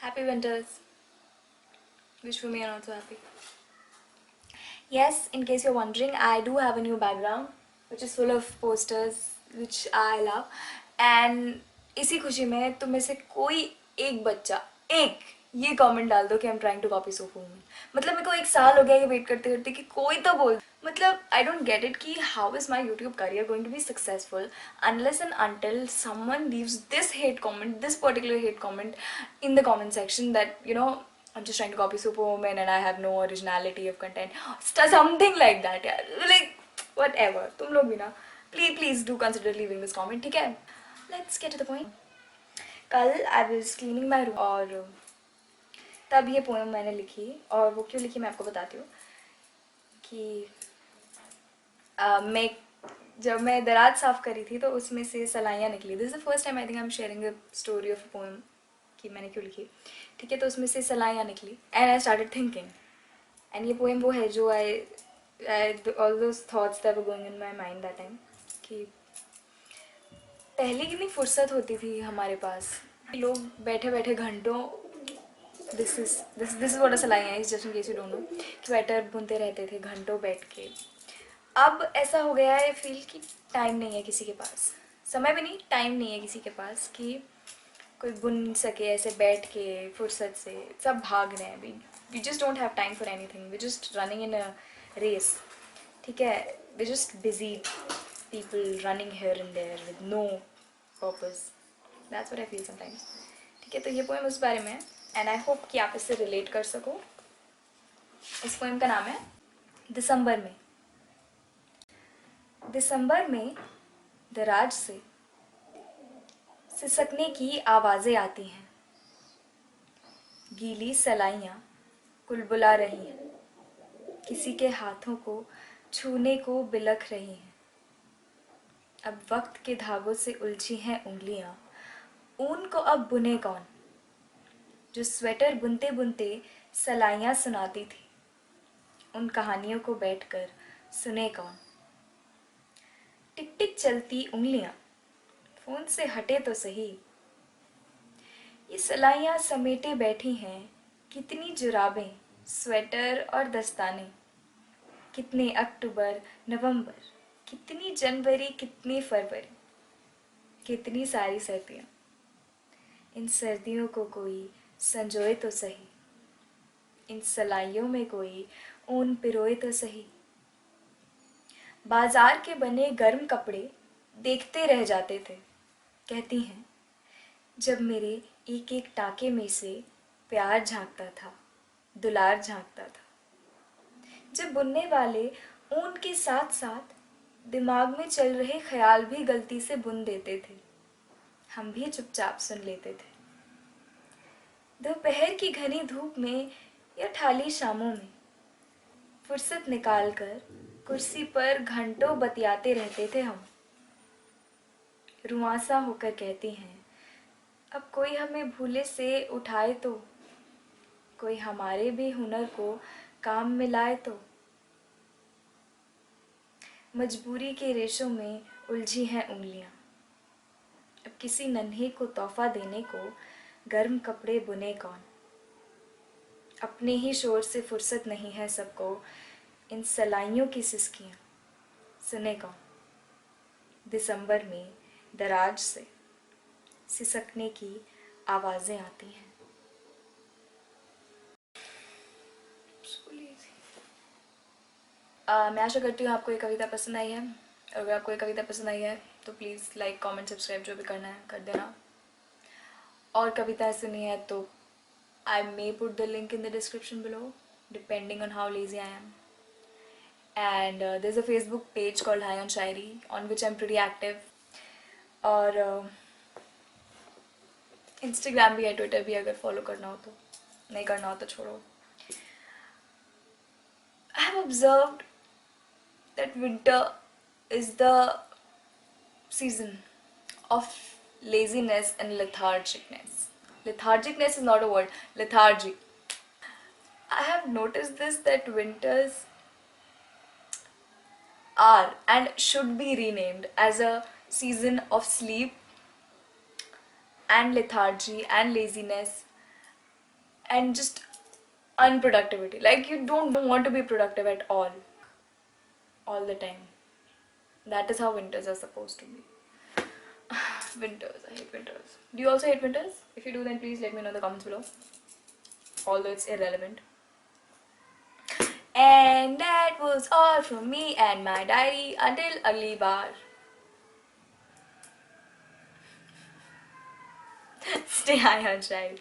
Happy winters. Wish for me and also happy. Yes, in case you're wondering, I do have a new background which is full of posters which I love. And इसी खुशी में तुम में से कोई एक बच्चा एक ये कमेंट डाल दो कि I am trying to copy सोफू वूमन. मतलब मेरे को एक साल हो गया ये वेट करते करते कि कोई तो बोल. मतलब आई डोंट गेट इट कि how is my YouTube career going to be successful unless and until someone leaves this hate comment, this particular hate comment in the comment section that I'm just trying to copy Superwoman and I have no originality of content. Something like that, yeah. Like, whatever. तुम लोग भी ना please do consider leaving this comment, ठीक है? Let's get to the point. कल I was cleaning my room और तब ये पोएम मैंने लिखी. और वो क्यों लिखी मैं आपको बताती हूँ कि जब मैं दराज साफ़ करी थी तो उसमें से सलाइयाँ निकली. This is the first time I think I am sharing the story of poem कि मैंने क्यों लिखी. ठीक है, तो उसमें से सलाइयाँ निकली and I started thinking. And ये पोएम वो है जो all those thoughts that were going in my mind that time कि पहले कितनी फुर्सत होती थी हमारे पास. लोग बैठे बैठे घंटों दिस इज़ व्हाट अ सलाइयाँ is, just in case you don't know, sweater बुनते रहते थे घंटों बैठ के. अब ऐसा हो गया है फील कि टाइम नहीं है किसी के पास, समय भी नहीं, टाइम नहीं है किसी के पास कि कोई बुन सके ऐसे बैठ के फुर्सत से. सब भाग रहे हैं अभी. We just don't have time for anything. We just running in a race. ठीक है, we just busy people running here and there with no purpose. That's what I feel sometimes. ठीक है, तो ये पोएम उस बारे में है एंड आई होप कि आप इससे रिलेट कर सको. इस पोएम का नाम है दिसंबर में. दिसंबर में दराज से सिसकने की आवाज़ें आती हैं. गीली सलाइयाँ कुलबुला रही हैं. किसी के हाथों को छूने को बिलख रही हैं. अब वक्त के धागों से उलझी हैं उंगलियाँ. ऊन को अब बुने कौन, जो स्वेटर बुनते बुनते सलाइयाँ सुनाती थी. उन कहानियों को बैठकर सुने कौन. टिक टिक चलती उंगलियाँ फ़ोन से हटे तो सही. ये सलाइयाँ समेटे बैठी हैं कितनी जुराबें, स्वेटर और दस्ताने. कितने अक्टूबर, नवंबर, कितनी जनवरी, कितनी फरवरी, कितनी सारी सर्दियाँ. इन सर्दियों को कोई संजोए तो सही. इन सलाइयों में कोई ऊन पिरोए तो सही. बाजार के बने गर्म कपड़े देखते रह जाते थे. कहती हैं जब मेरे एक एक टाके में से प्यार झांकता था, दुलार झांकता था. जब बुनने वाले ऊन के साथ साथ दिमाग में चल रहे ख्याल भी गलती से बुन देते थे, हम भी चुपचाप सुन लेते थे. दोपहर की घनी धूप में या ठाली शामों में फुर्सत निकाल कर कुर्सी पर घंटों बतियाते रहते थे हम. रुआंसा होकर कहती हैं अब कोई हमें भूले से उठाए तो, कोई हमारे भी हुनर को काम में लाए तो. मजबूरी के रेशों में उलझी हैं उंगलियां. अब किसी नन्हे को तोहफा देने को गर्म कपड़े बुने कौन. अपने ही शोर से फुर्सत नहीं है सबको. इन सलाइयों की सिसकियां सुने कौन. दिसंबर में दराज से सिसकने की आवाज़ें आती हैं. मैं आशा करती हूँ आपको ये कविता पसंद आई है. अगर आपको ये कविता पसंद आई है तो प्लीज़ लाइक, कमेंट, सब्सक्राइब जो भी करना है कर देना. और कविताएं सुनी है तो I may put the link in the description below depending on how lazy I am. And there's a Facebook page called High on Shairi on which I'm pretty active. और Instagram भी है, Twitter भी, अगर follow करना हो तो. नहीं करना हो तो छोड़ो. I have observed that winter is the season of laziness and lethargicness. Lethargicness is not a word, lethargy. I have noticed this that winters are and should be renamed as a season of sleep and lethargy and laziness and just unproductivity. Like you don't want to be productive at all the time. That is how winters are supposed to be. Winters, I hate winters. Do you also hate winters? If you do, then please let me know in the comments below. Although it's irrelevant. And that was all from me and my diary. Until agli baar. Stay high on child.